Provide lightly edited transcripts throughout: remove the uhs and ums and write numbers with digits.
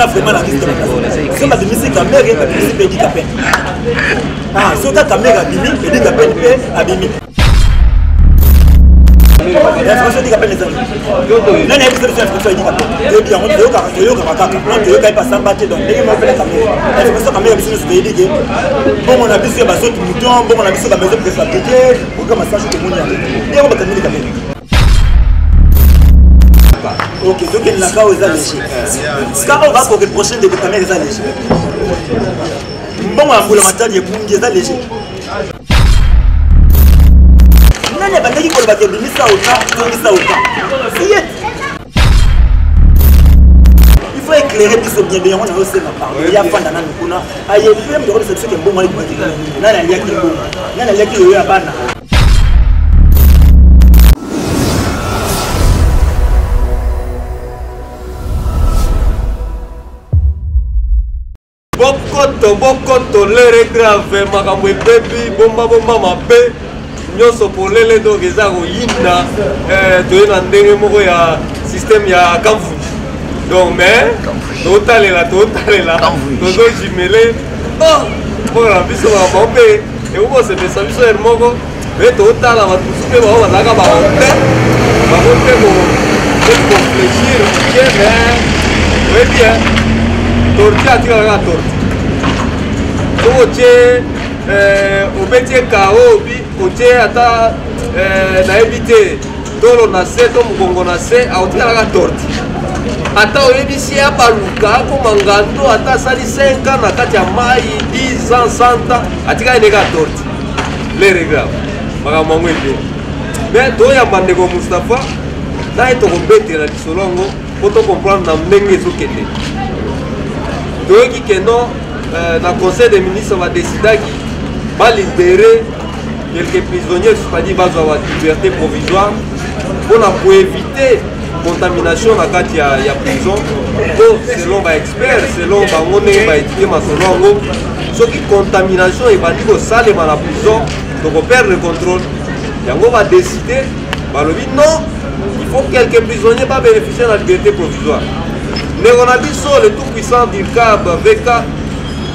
ça vraiment la liste. C'est ma musique à mère et ma musique à Dikapé. Ah, c'est ta mère à Bimi et Dikapé à Bimi. La France Dikapé les amis. Non, non, c'est la France Dikapé. Et bien, on est au Canada, on est pas s'embattre donc les gens veulent camé. La France camé c'est ce qu'il dit. Bon, on a vu sur bateau mouton, bon on a vu sur la maison préfabriquée, pour comme ça je te montre. Et on va camé les camé. Ok, donc il n'a pas osé léger. Quand on va pour le prochain de caméra les léger. Bon, on va matin il est léger. Non, il y a pas de qui pour le battre, mais ça autant. Il faut éclairer plus bien, on a aussi ma part. Il y a pas d'ana nous connaît. Aïe, il même de reconnaître que bon moi il m'a dit. Là, il y a qui bon. Là, il y a qui est à bana. Bokoto lere grave makambo ebebi bomba mabe nyonso polele donc eza koyinda toye na ndenge moko ya système ya kamvu donc mais totalela tozojimele mpona na biso makambo mpe ekokosepesa biso ere moko mpe totala bato mosusu mpe bao bazalaka bahote bango mpe kofléchir bien mais oyebi torti atikaka torti otie obetie kao otie ata nayebi te tolo na se to mokongo na se aotikalaka torti ata oyebisi ya baluka akoma ngando ata asali 5 ans na kati ya mai 10 ans 100 ans atikali ndeka torti lere grave makambo yango ebe mais toyamba ndeko Moustapha naye tokobetela lisolo yango mpo tocomprendre na ndenge ezokende toyoki keno dans le conseil des ministres, on va décider qu'il va libérer quelques prisonniers, c'est-à-dire qu'ils vont avoir liberté provisoire pour éviter la contamination dans la prison. Selon les experts, selon les étudiants, selon la contamination, il va dire que ça, dans la prison, donc on perd le contrôle. Et on va décider, non, il faut que quelques prisonniers pas bénéficier de la liberté provisoire. Mais on a dit ça, le tout-puissant d'IRCAB, VK,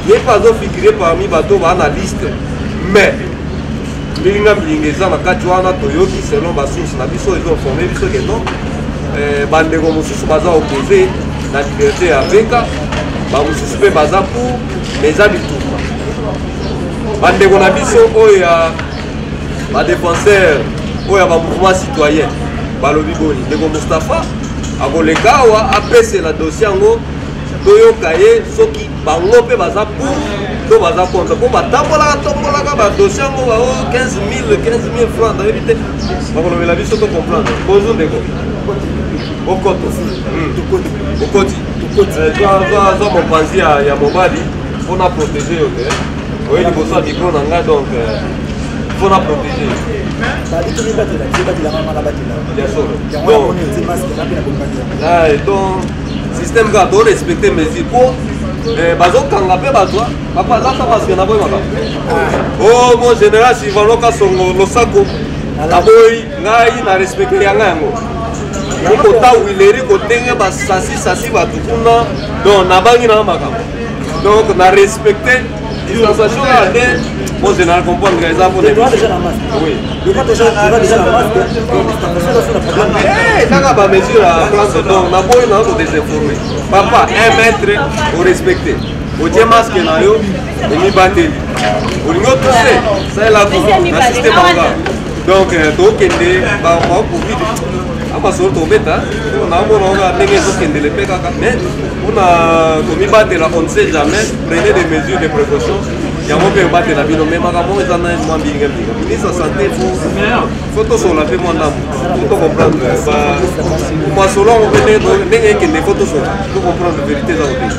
il n'est pas figuré parmi les bateaux dans la liste. Mais, les gens qui sont dans le Toyoki, selon les sources, ils ont informé que non. Les gens qui sont opposés à la liberté avec ils sont pour les habitants. Les gens qui sont défenseurs ou les mouvements citoyens, les Moustapha, a passé la dossier. Toyokaye soki bango pe baza pour to baza contre po batambolaka ba dossier ngo ba 15 000 francs d'habité bakolo la biso to comprendre bonjour ndeko okoto zo mon panzi ya mobali on a protégé yo te oyi liboso micro na nga donc faut la protéger donc système ga doit respecter mesures pour bazokanga pe bazwa papa lata parce que na boy maka oh mon général si valoka songo losako aboyi ngai na respecter yanga yango ko ta wileri ko tenge ba sasi batu kuna donc na bangi na maka donc na respecter distanciation à l'aide. Bon, je n'ai comprendre que les enfants. Tu dois déjà la masque. Oui. Tu dois déjà la masque. Eh, t'as pas mesure à prendre donc. Ma boy n'a pas désinformé. Papa, 1 mètre, au respecter. Au dieu masque na yo, et mi bateli. Au niveau tout c'est la système manga. Donc, donc kende, ba pour vite. Ama sort tomber ta. On a mon on a ndenge zo kende le peka mais on a commis battre la on ne sait jamais. Prenez des mesures de précaution. Il y a un peu de battre la vie, mais maman est en train de moins bien. Ministre de la santé, faut tout sur la paix, mon âme. Faut comprendre. Moi, selon on venait que les photos sont. Faut comprendre la vérité dans le pays.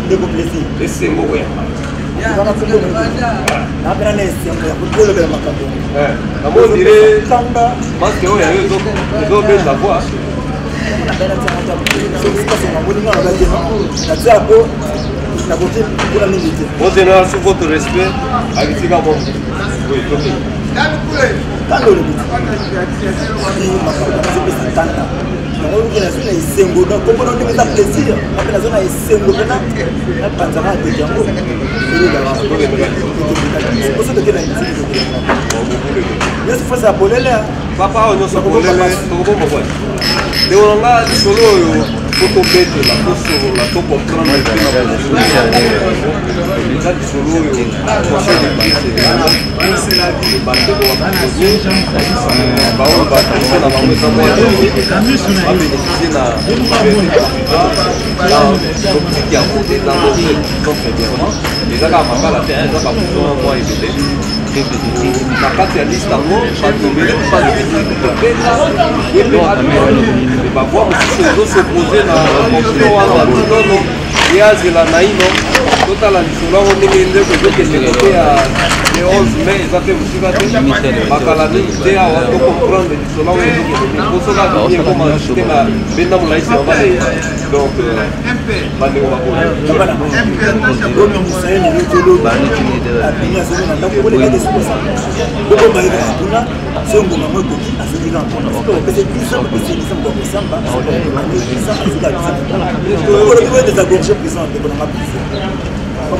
C'est mon plaisir. Et c'est mon oui. On dirait parce que ils ont bien la voix. Mon général, sous votre respect, avec ces gars, oui, ok. qui est la zone est single, donc comme on dit ça plaisir, la zone est single maintenant, la panzara de Django. C'est pour ça que tu es là. Mais c'est face à Polele. Papa, on se Polele, on va voir. Et on a solo. Pour bête la pour la pour comprendre les solo conseil de base c'est la vie ba de ba on va passer na ba mesa moi ba bénéficier na l'optique à côté dans le donc premièrement déjà la makala terrain ça va pour moi et na kati ya liste yango bato ebele bazobeta bavoir mosusu ezosopose na konflit wana batinono eyazela na ino totala lisolo yango ndenge ndeko ezokende kote ya le 11 mai eza mpe mosika te bakala mingi te awa tocomprendre lisolo yango ezokende kosoka bini ekoma te na benda molaisi yango donc bandeko bakona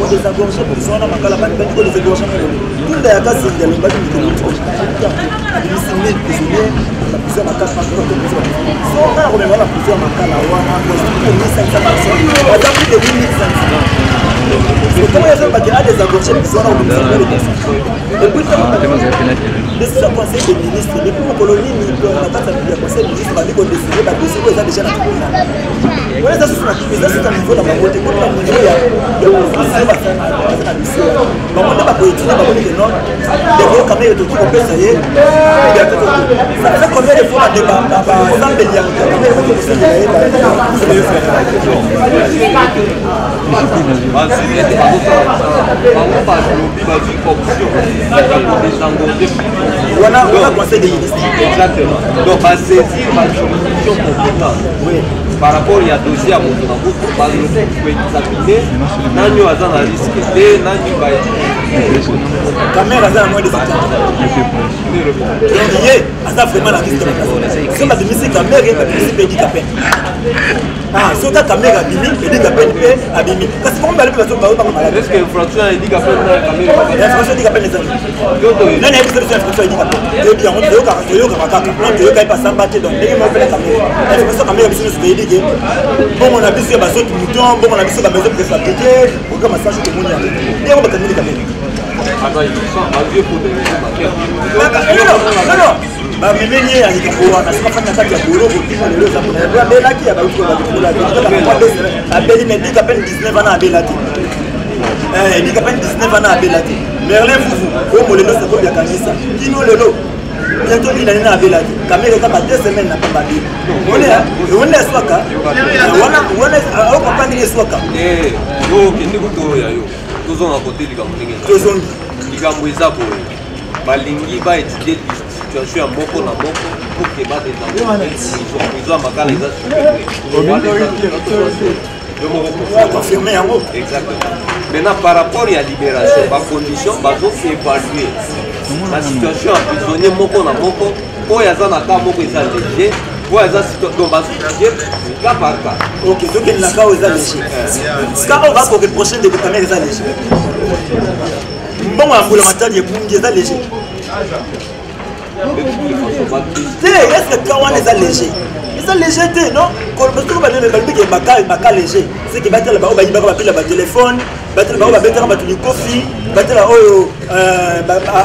désengorger prison na makala bani bani ko désengorger tunda ya kasi ya lomba ni ko admission net prisonnier la prison makala pas ko so na ko mema la prison makala wana ko ni 500 personnes ba plus de 1500 c'est comment ils ont battu à désengorger prison na ko et puis le conseil des ministres les plus colonie ni ko na kata ya conseil des ministres ba ko décider ba dossier ko déjà na tribunal ouais ça c'est un niveau la mamote ko na niveau ya bamonde bakoétude baboni ke non ndeko kamere toki kopesa ye ça combien de fois basambeli ya kamere baki kosengela ye wana conseil des ministres exactement donc basaisir bajuridiction compétente par rapport ya dossier ya moto na moto bazoexamine nani aza na risque te nani kamere aza na moins de 7 ans donc ye aza vraiment na risque so babimisi kamere babimisi mpe edika pene soka kamere abimi edika pene mpe abimi kasi komo bale mpe bazobanga malade est-ce que infraction ya edika pene na kamere infraction edika pene ezali nani ayebi solution infraction edika pene toyebi yango toyokaka kaka plan toyokai pasamba te donc ndenge mopele kamere infraction kamere biso nyonso toyedike bongo na biso bazotu mouton bongo na biso bamaison préfabriqué oka massage tomoni yango ndenge bakangeli kamere bamemeni ye aliki wana soka fanya kati ya boro kokima lelo eza mpona abelaki ya abeli me edika pene 19 ana abelaki edika pene 19 ana abelaki merlin fufu oyo molelo sekobi akangisa kino lelo bientôt il nani na abelaki kamere kaka 2 semaines na pamba abeli one eswaka wana okopandeli eswaka okende kotoya yo tozonga kote likambo ndenge tozongi likambo eza boye balingi baétudie situation ya moko na moko pour ke badesangizwa makala eza confirme yango exactement maintenant par rapport ya libération bacondition bazoévaluer na situation ya prisonnier moko na moko oyo aza na cas moko eza léger oyo aza donc bazoétudier cas par cas ok tokende na cas oyo eza léger cas oyo bakoreproche ndeko kamere eza léger mbongo ya mbula matani ebungi eza léger te est-ce que cas wana eza léger eza léger te non soko balobiki baka léger seke batala bao bayibaka bapela batelefone batala bao babetaka bato likofi batala oyo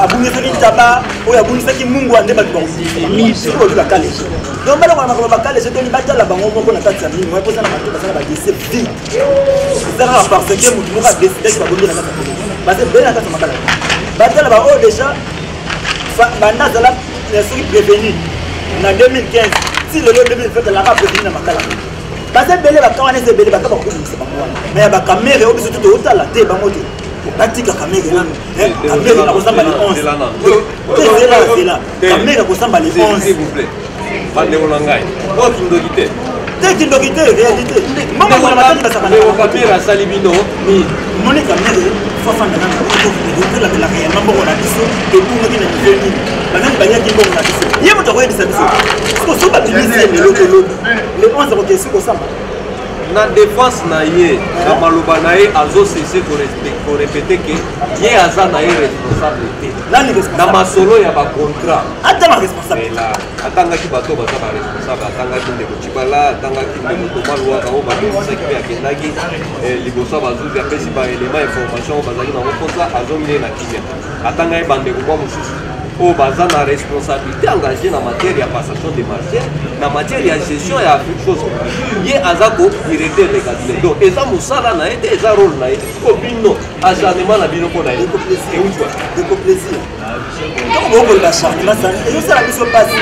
abungisaki taba oyo abungisaki mungu ande bato bakosoki bobi baka léger donc balongana makolo baka léger toni batala bango moko na kati ya mini moye mposana bato basala badese vide ezalaka parce que motu moko adesidaki babongi na kati ya base bele na kati ya makala batala baoyo déjà banda azala soki prévenu na 2015 si lelo 2020 alaka prévenu na makala base ebele baka wana eza ebele baka bakokomisa bango wana mais ya bakamere oyo biso tuto otala te bango te batika kamere nano kamere akosamba le 11 kamere akosamba le 11 bandeko na ngai oyo kindoki te Dès qu'il doit quitter, réalité. Moi, je vais à Salibino. Mon écamère, il faut faire la réellement bon on a dit et pour nous qui n'a pas venu. Maintenant, il y a qui bon on a dit. Il y a votre voyage de ça. Parce que ça va utiliser les 11 rotations comme ça. Na défense na ye na maloba na ye azo cesser ko répéter que ye aza na ye responsabilité na masolo ya ba contrat ata ma responsable la atanga ki bato baza ba responsable atanga ki ndeko chibala atanga ki ndeko tomalwa ka o ba bisa ki ya kendaki liboso bazuzi apesi ba élément information bazaki na kosa azo mine na kinya atanga ye bande ko mususu o baza na responsabilité engagée na matière ya passation de marché na matière ya gestion ya chose ye azako directeur légal donc eza musala na été eza rôle na été ko bino acharnement na bino ko na été de plaisir donc on va l'acharnement ça et ça la mission passe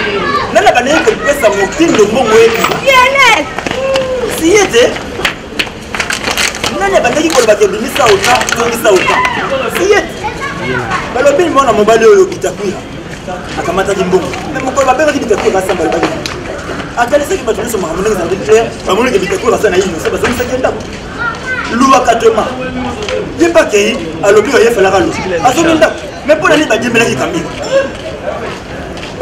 nana banaye ko pesa mokindo mbongo yetu yele si yete nana banaye ko ba kebimisa ota si yete balobi mwana mobali oyo bitakwira akamata kimbongo mais moko babela ki bitakwira samba bali akalisa ki batuni so makambo neza de clair bamoni ki bitakwira sana yino ça bazo misa kenda luwa katema yeba kei alobi oye fela kalo azominda mais pour aller bajemela ki kamika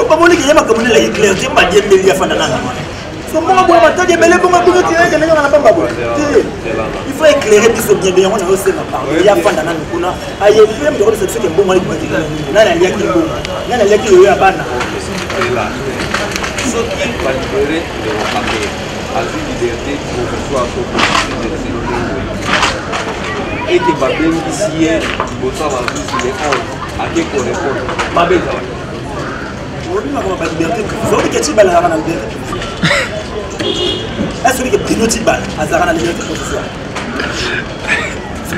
bamoni ki yema kamone la clair te bajemeli ya fanda nanga so mama bo matadi bele bonga bonga ti yenge nanga na pamba bo il faut éclairer biso bien bien on a aussi na part ya fanda nanga kuna aye film de reception ke mbongo ali kwa na na liaki mbongo na na liaki yo ya bana là ce qui va libérer le papier à une liberté pour que soit et que va bénéficier de ça va juste les 11 à qui correspond ma belle on n'a pas de liberté vous avez que tu balas à la liberté est-ce que Bruno Tibal a la liberté provisoire?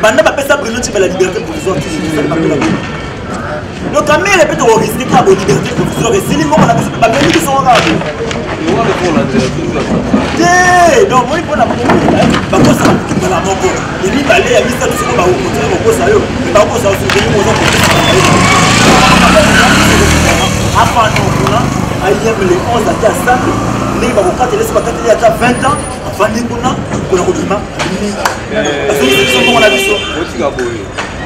Banda pas ça Bruno Tibal la liberté provisoire donc quand même peut on risque pas la liberté provisoire et si les gens on a pas même ils sont là donc moi pour la ba ko ça pour la moko et ni balé à misa tout ba ko ça yo ba ko ça aussi ni mo apa non ayem les 11 à 5 les ba ko katele ba katele à 20 ans afandi kuna kudima parce que c'est on a biso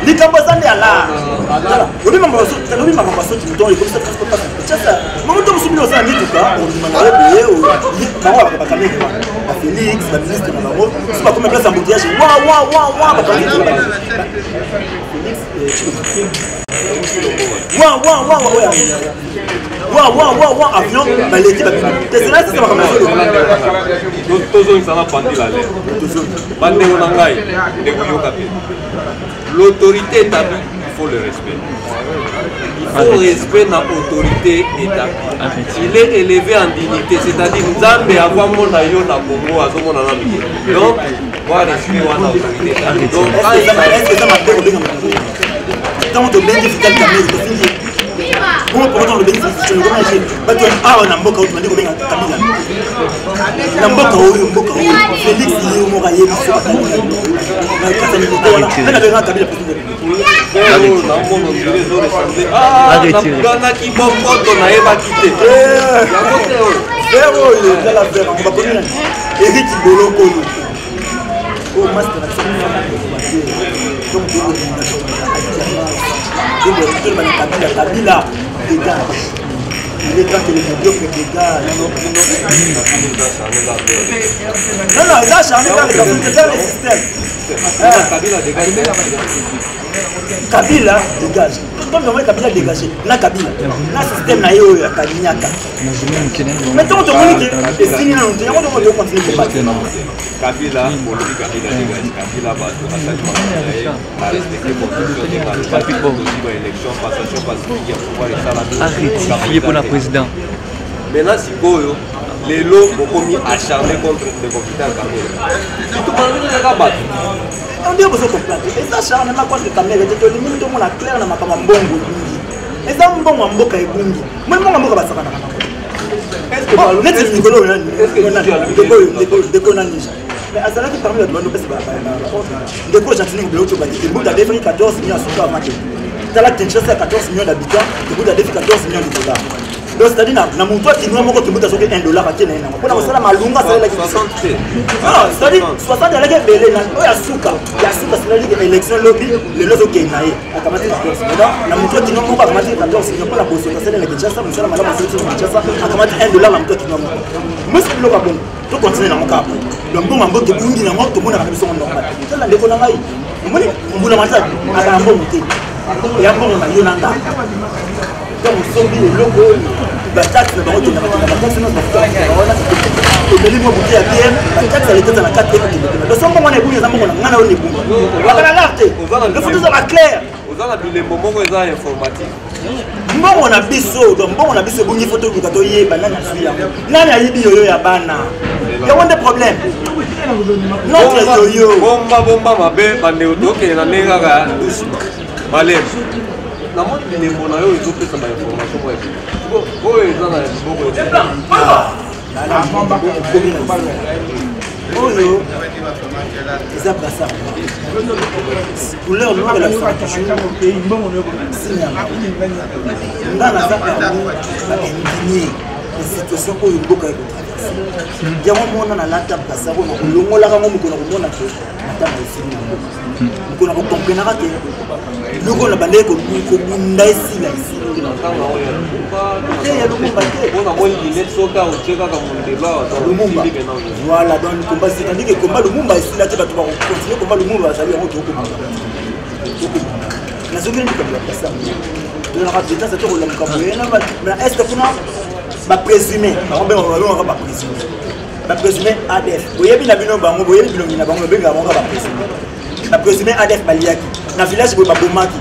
likambo zande ala obi mambo so talobi mambo so donc il faut ça transport pas ça maman to musubilo ça ni tuka on demande payer ou ba wa ba kamera ba Félix ba ministre na bango c'est pas comme place embouteillage wa ba Félix wa avion ba l'équipe c'est là c'est pas comme ça donc tozo ça va pandi la l'air bande on ngai de kuyoka pe l'autorité établie, il faut le respect. Il faut le respect de l'autorité établie. Il est élevé en dignité, c'est-à-dire nous avons avant mon aïe na Congo, à mon ami. Donc, on va respecter l'autorité établie. Donc, quand il est-ce que ça m'a fait quand on bénéficie de la comment pour le bénéfice de la on a mboka on dit que Kabila na mboka oyo Félix yi moka yebi so na kata ni ko na na Kabila na ki bokoto na eba kite zéro il est la faire on va connaître Eric Boloko oh master donc Kabila il est quand il est médiocre des gars non il a charmé dans le système Kabila dégage comme normalement Kabila dégagé na Kabila na système na yo ya Kanyaka mettons tout le monde et fini na on doit continuer de battre Kabila Bolodi Kabila dégage Kabila va à respecter constitution de élection passation pacifique pour pouvoir rectifier pour la présidente. Maintenant si Boyo les lots beaucoup mis acharnés contre le confident Kabila tout le monde est battu on dit que vous comprenez et ça charnement contre Kabila tout le monde a clair na makama mbongo et ça mbongo mboka ebungi moi mbongo mboka basaka na est-ce que net Nicolas de Konanija mais à cela qui parmi les demandes de quoi j'attends que l'autre bâti le bout a défini 14 millions à son avant tu as la tension à 14 millions d'habitants le bout a défini 14 millions de dollars donc c'est-à-dire na moto kinwa moko kimuta soki $1 atene na mpona kosala malunga sala la 60 te non c'est-à-dire 60 la ke belé na oya suka c'est-à-dire que élection lobby le lozo kenaye akamati 14 na moto kinwa moko akamati 14 mpona boso sala la Kinshasa mosala malama sala Kinshasa akamati $1 na moto kinwa moko musi bilo ka bon to continuer na moka donc bon mambo ke bungi na moto mona kana biso normal sala ndeko na ngai moni mbula matadi akambo muté ya mbongo na yo nanga comme sombi le logo bataxe na bango tena bataxe na bango ebeli mo buki ya bien bataxe ale tata na 4 et donc sombo mona ebuya za mbongo na ngana oni bunga wakala larte le faut ça va clair ozana bilembo moko eza informatique mbongo na biso donc mbongo na biso bungi photo luka to yeba nani asuya nani ayibi yoyo ya bana ya wonde problème notre yoyo bomba mabe bande otoke na nenga dusi malem na moni bilembo na yo ezopesa ba information mo oyo eza na mbongo oyo eza basa couleur noire la ngana za indigné situation oyo mboka ekotraverse yango mona na lata basa bona kolongolaka ngo mokona komona te ata na esili na mboka mokona kokomprenaka te loko na bande kobunda esila esili te ya lumumba te lumumba voilà donc combat c'est-à-dire que combat lumumba esila te bato bakocontinue combat lumumba bazali yango tokomanga nazoki nini kabila basa tonaka présidence ate kolamuka boye na este kuna baprésumé bango baprésumé ADF boyebi na bino bango boyebi bilongi na bango bengaka bango baprésumé ADF baliaki na village boye babomaki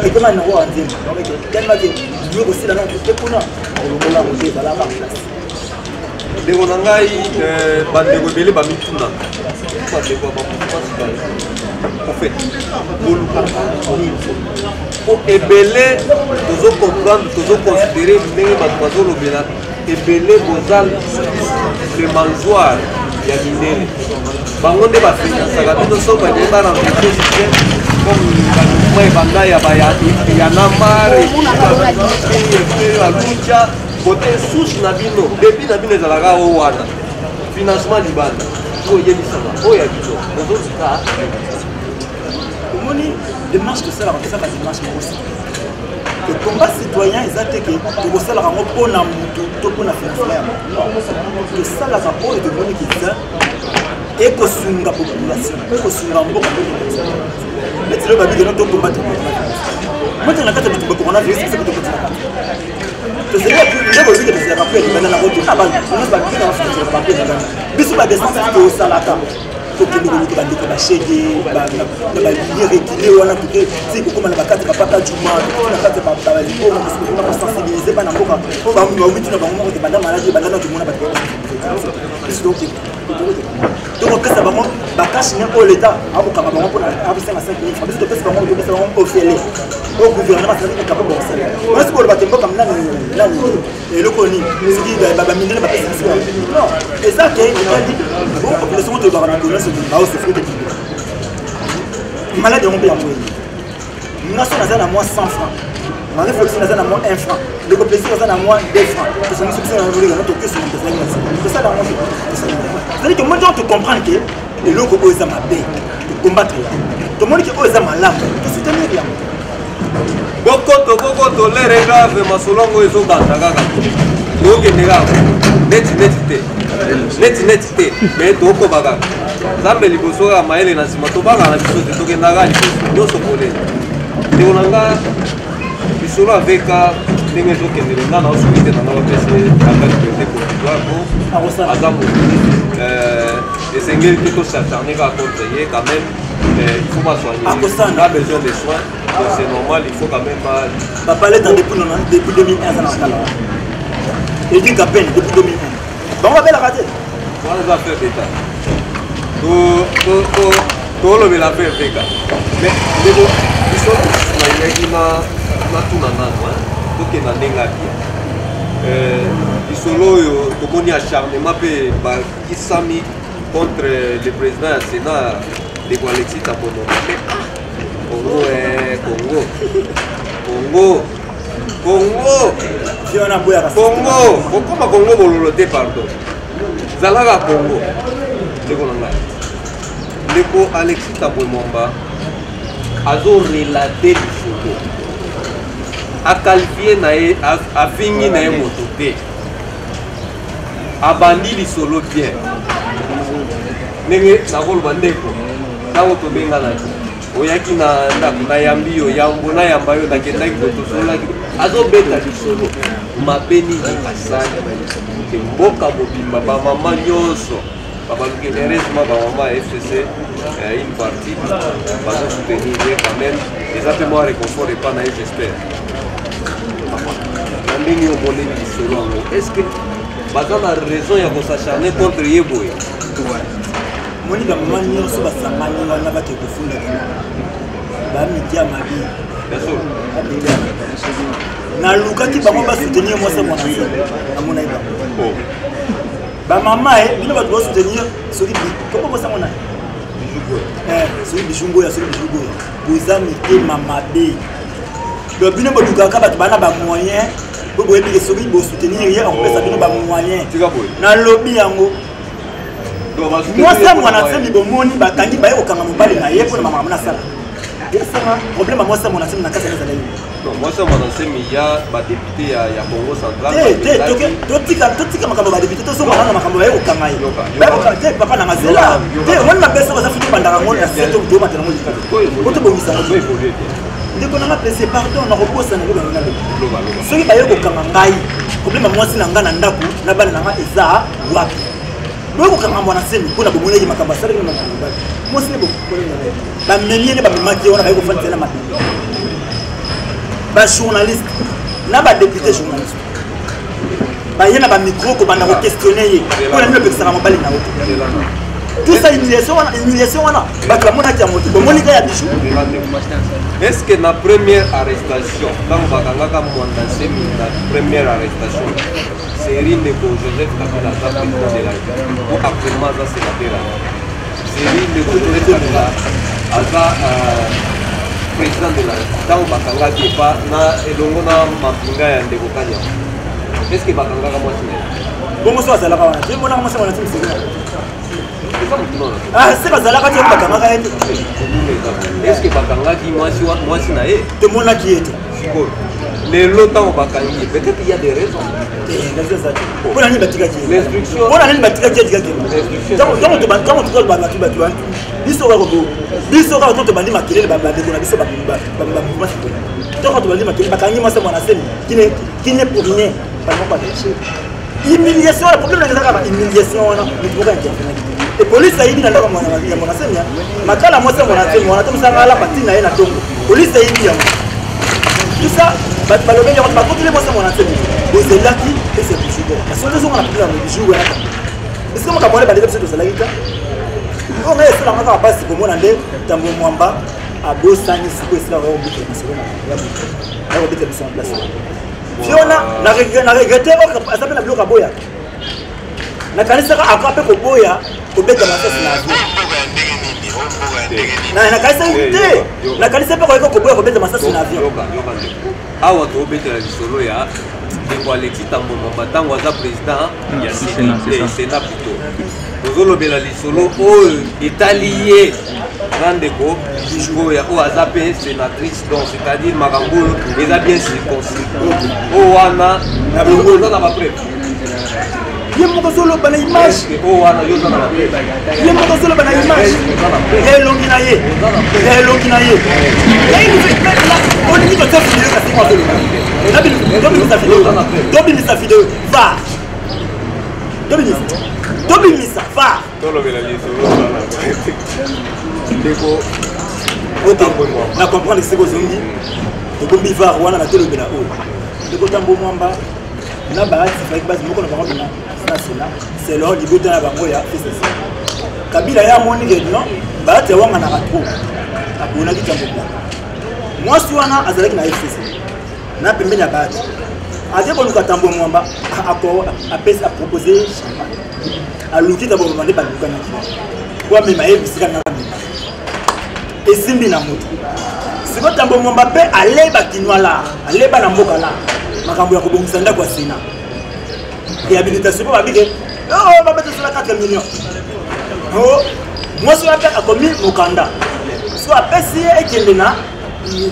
ekoma nango wa nzembo tellement ke dio kosila na te kuna kolongola ngo te ezalaka place ndeko na ngai bandeko ebele bamituna bandeko ya bamosi ofet bolukaka po ebele tozocomprendre tozoconsidere ndenge bato bazolobela ebele boza le mangeoire ya mindele bango nde bafinisaka bino so bane barencontre système comme bamouvement ebanda ya namare aluja kote source na bino debi na bino ezalaka o wana financement libanda oyebisaka oyo ya bino ozozika omoni démarche tosalaka tosaka démarche mokosi le combat citoyen eza te ke tokosalaka ngo mpona motu to mpona financement ya tosalaka oyo tomoni kiza ekosunga population ekosunga mboka neti lelo babikeno tokombate motenge na kati ya bitumba coronavirus eseke tokotinaka tozalaki tozalaka mpe libanda na kotuna babikena bafikiaka bape libanda biso badescence tosalaka tokende koluka bandeko bashege na balinie rekile wana toke ti kokóma na bakati bapaka juma na kati baliboma kosokokoma kosensibilize bana mboka po bamituna bango moko te banda maladi banda na tomona bato biso tokopesa bango bakashine oyo leta akokanga bango mpona abisenga 5 000 biso topesa bango ofele oyo gouvernement asalaki capable kosala wana sikoyo oloba te mboka nani eloko nini soki bamindele bapesa biso non eza ke etali bon population oyo tolobaka na colonie soki baosofri te malade yango mpe yango eni ngaso naza na mwa 100 francs réflexion naza na mwa 1 franc ndeko plaisir aza na mwa 2 francs tosangisi biso na voleka na tokesona tozalaki nasi tosala yango c'est-à-dire que moi je comprends que eloko oyo eza mabe tocombattre yango tomoni ke oyo eza malamu tosoutenir yango bokoto lere grave masolongo ezobanda kaka tokende kaka neti te me tokoba kaka nzambe liboso kaka mayele na nsima tobanga na biso te tokendaka liboso nyonso polele ndeko na nga bisolo aveka ndenge ezokendele nga na osoki te nanga bapesa anga liberté provisoire po aza mokili esengeli te tosacharne kaka contre ye quand même il faut basoigner a besoin de soins c'est normal il faut quand même baparle dans depuis 2001 aza na kala edika peine depuis 2001 bango babelaka te wana eza affaire d'état tolobela affaire veka mais ndeko bisolo nayaki natuna nano tokenda ndenge abia lisolo oyo tomoni acharnement mpe bakisami contre le président ya sénat ndeko alexis tambono Congo Congo. Congo. Pourquoi Congo bololoté pardon? Zalaga Congo. Ndeko Alexis Tambwe-Mwamba azo relater lisolo. A qualifié nae a fini nae mototé. A bandi lisolo bien. Nenge nakolo bandeko. Tango tobenga na oyaki na ndako na yambi yo yambo na yamba yo nakendaki totosolaki azobeta lisolo mabeni asali mboka mobimba bamama nyonso babaluki heureusement bamama FCC une partie bazosoutenir quand même eza mpe mwa réconfort epa na ye j'espère na ndenge omoneli lisolo yango est ce que baza na raison ya kosacharne contre ye boye moni bamama nyonso basangani wana bake kofundaka bamidia mabi nalukaki bango basoutenir mwasi mwanase namona ye bango bamama bino bato basoutenir soki koko bosango na soki bijungoya soki bijungoya boza mitema mabe donc bino bolukaka bato bana bamoyen po boyebike soki bosoutenir ye akopesa bino bamoyen nalobi yango mwasi mwanasemi bomoni bakangi baye kokanga mobali na ye mpona makambo nasala esanga problème mwasi mwanasemi na kati ezala ye mwasi mwanasemi ya badepute ya Congo central totika makambo badepute tozongana na makambo baye kokanga ye te papa na mazela te omoni mapesa baza fiti bandaka ngo na seto tomatela ngo likata po tobongisa ndeko nanga pese pardon na kobosana loba soki baye kokanga ngai problème mwasi na nga na ndako na bana nanga eza wapi Nous avons mwana semi pour na bomona yi makamba sala na makamba mo sele bo ba memie ne ba memaki ona ba ko fantela ma ba journaliste na ba député journaliste ba yena ba micro ko bana ko questionner ye pour na pe sala mobali na auto tout ça humiliation wana ba ka mona ki amoto bo monika ya bishu. Est-ce que na première arrestation quand bakanga ka mwanda semi na première arrestation série de Joseph Kabila za président de la République ou actuellement za sénateur série de Joseph Kabila aza président de la République tant bakanga ki pa na elongo na mapinga ya ndeko kanya est-ce que bakanga ka mwasi bongo so azala ka wana je mona mwasi wana timi série ah c'est bazala ka timi bakanga ka ete est-ce que bakanga ki mwasi na ye te mona ki ete siko lelo tant bakangi peut-être il y a des raisons. On a une bâtisse l'instruction. On a une bâtisse donc quand on trouve bâtisse ils sont robots ils sont quand on bandi maquiller les babades qu'on a vu ça donc quand on bandi maquiller bakangi moi c'est mon assemblée qui n'est pour rien pas humiliation le problème c'est ça humiliation on a nous pouvons intervenir et police a dit dans mon assemblée makala moi c'est mon assemblée on a tout ça la partie na na tongo police a dit tout ça balobeli yango bakotele mwasi mwana te bozelaki et c'est plus bon parce que nous on a pris la bijou wana est-ce que moka mwana baleka biso tozalaki ta on a essayé la maka basi komona nde tambo mwamba abosani siko esila ko buto nasolona ya ko buto en place fiona na regretter ko asape na bloka boya na kanisa ka akape ko boya ko beta masasi na azu na kanisa te na kanisa pe ko boya ko beta masasi na avion awa tobetela lisolo ya ndeko Alexis Tambwe-Mwamba ntango aza président ya sénat plutôt tozolobela lisolo oyo etali ye na ndeko oyo aza mpe sénatrice donc c'est-à-dire makambo oyo eza bien circoncis oyo wana oza na bapreuve ye moko zoloba na image oyo wana yo oza na bapreuve ye moko zoloba na image ya elongi na ye ya elongi na ye olingi kotia video kasi kwa zoloba dobimisa video va dobimisa va tolobela lisolo ndeko na comprendre ce que ozongi tobombi var wana na tolobela oyo ndeko Tambwe-Mwamba na baati faki basi moko na bango bina nasena c'est leur libota na bango ya FCC Kabila ya moni ke non baati wanga na ratro abonaki Tambwe-Mwamba mwasi wana azalaki na FCC na pembeni ya baati ate koluka Tambwe-Mwamba apesi apropose aluki Tambwe-Mwamba nde balukanaki kwa mema yebisika na mema esimbi na moto C'est quand Tambo Mbappé allait Bakinois là, allait Banamboka là. Makambo ya kobongisa ndako ya Sénat. Réhabilitation pour Babike. Oh, Mbappé c'est la 4 millions. Oh, moi sur la tête a commis Mokanda. Soit après si et Kendena,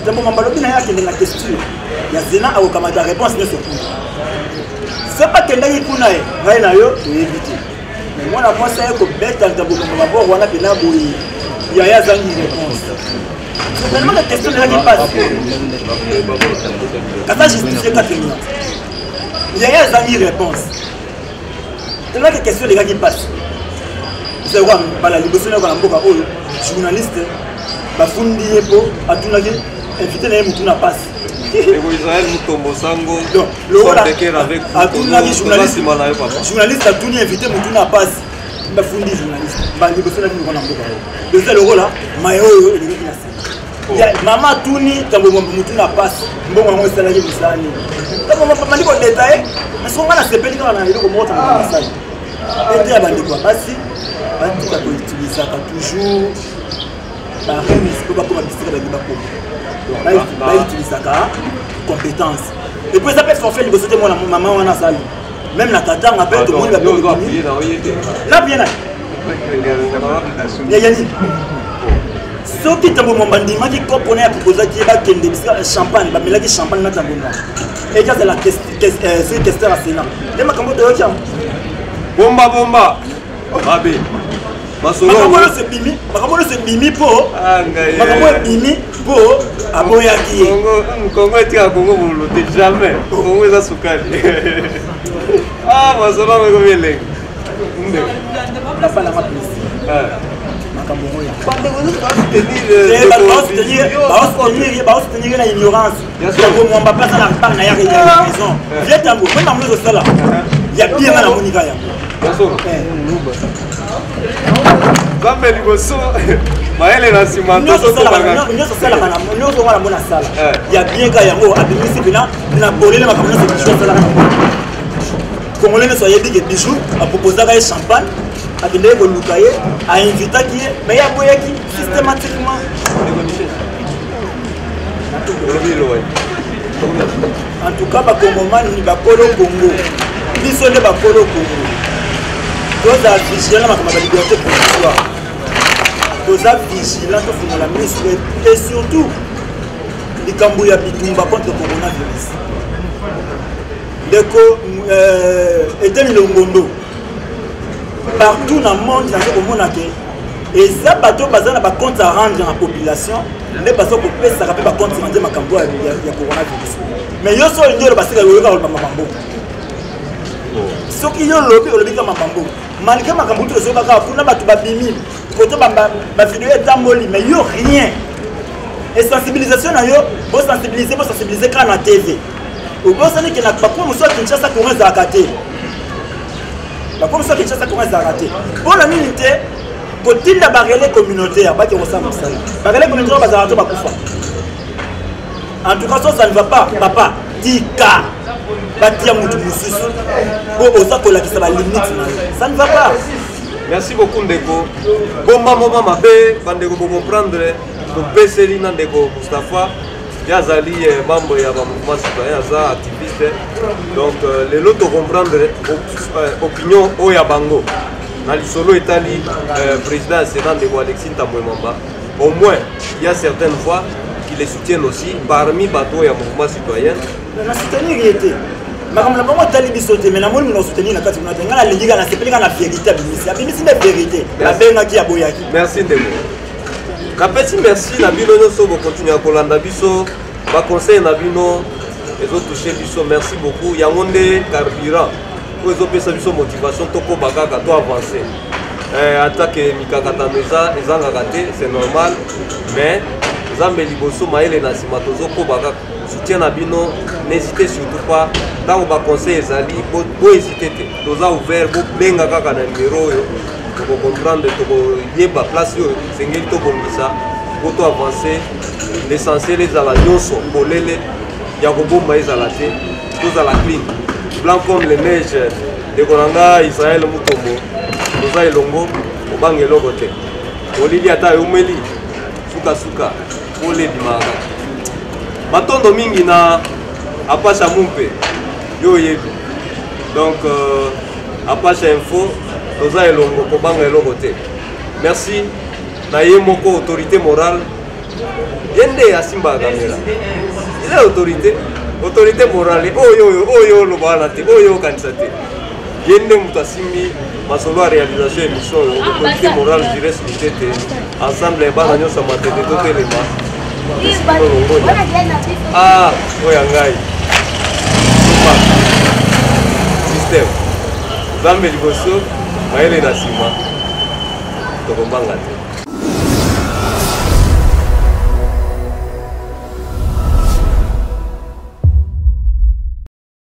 Tambo Mbappé n'a pas la question. Il y a Sénat à Okamata réponse ne se pose. C'est pas Kendena qui kuna e, va na yo to éviter. Mais moi la moi c'est que bête dans Tambo Mbappé on a pena boui. Il y a zangi réponse. C'est tellement de questions là qui passent. Quand tu justifies 4 millions, il y a une réponse. Tellement de questions les gars qui passent. C'est quoi la libération de la journaliste, bafundi yepo, atunaki, invité na mutuna passe. Israël Mutombo Sango. Donc le rôle avec atunaki journaliste atuni invité mutuna passe. Bafundi journaliste. Ba libération na mutuna mboka. Donc c'est le rôle là, mayo et il y a maman Touni, Tambo Mutuna passe, bon maman salarié de Sani. Tambo Mama dit qu'on détaille, mais souvent la CPD quand on a eu le mot en Sani. Et puis à bandi quoi, parce que on utilise ça toujours. Par exemple, il faut pas comme district avec Bako. Là il utilise ça compétence. Et puis ça peut forfait le c'était moi la maman on a Sani. Même la tata on appelle tout le monde la bonne. Là bien là. Yayani. Ce qui est un bon bandit, qui comprenait à proposer qu'il y a champagne, mais là qui champagne n'a pas et ça c'est la question à Sénat. Les macambos de l'autre. Bomba bomba. Babé. Macambos c'est bimi, macambos c'est bimi pour. Macambos bimi pour aboyaki. Congo est à Congo vous l'ôtez jamais. Congo est à Soukali. Ah, ma soeur m'a combien les. La fin la ma plus. Soutenir l'ignorance. Il y a bien la Monica. A donné le locaye, a invité qui est, mais il y a moyen qui systématiquement. En tout cas, il y a Congo. Ils sont des Bakolo Congo. Tous les vigilants comme la liberté provisoire. Tous les vigilants qui la ministre et surtout les Kambouya Bitumba contre le coronavirus. Deko Eden Longondo. Partout dans le monde, et ça, bateau basé dans compte à rendre à la population, les bateaux pour payer ça rappelle par contre rendre ma cambo il y a coronavirus. Mais yo so le parce que le gars va mambo. Ce qui yo lobby comme mambo. Malgré ma cambo tout ce que pour na batu ba bimi, photo ba vidéo est amoli mais yo rien. Et sensibilisation na yo, bo sensibiliser quand na TV. Au bon ça que na pas comme ça Kinshasa commence à cater. La commission de Kinshasa commence à rater. Pour la minute, quand il y a des barrières communautaires, il y a des barrières communautaires qui sont ratés. En tout cas, ça ne va pas. Papa, Tika, Batia Moutoumoussus, pour Osaka qui va limite. Ça ne va pas. Merci beaucoup, Ndeko. Bon, maman, Bandeko, pour comprendre, pour baisser Ndeko Mustafa. Yazali membre ya mouvement citoyen aza activiste donc les lots comprendre opinion oya bango na lisolo etali président Sénat de Alexis Tambwe Mamba au moins il y a certaines fois qui les soutiennent aussi parmi bateau ya mouvement citoyen na soutenir était mais la bango tali bisote mais na moni na soutenir na kati na ngala lingi na sepelika na vérité abimisi na vérité la benga ki aboyaki merci Ndeko. Kapeti merci na bino nyonso bo continuer à kolanda biso ba conseil na bino ezo toucher biso merci beaucoup yango nde carburant po ezo pesa biso motivation toko bakaka to avancer attaque mikakatano ezangaka te c'est normal mais nzambe liboso mayele na nsima tozokobaka soutien na bino n'hésitez surtout pas ntango baconseil ezali bohésite te toza ouvert bobenga kaka na numéro oyo tokocomprendre tokoyeba place oyo esengeli tobongisa po to avancer l'essentiel ezala nyonso polele ya kobomba ezala te tozala clean blanc comme les neiges ndeko na nga Israël Mutombo toza elongo obanga eloko te olili ata omeli sukasuka olebimaka matondo mingi na apasha mumpe yo yebi donc apasha info toza elongo kobanga eloko te merci na ye moko autorité morale yende asimba kamera il est autorité morale oyo lobana te oyo kanisa te yende mutu asimbi masolo ya réalisation émission autorité morale diresité te ensemble bana nyonso matete totelema oyo ngai système zambe liboso mayele na nsima tokombanga te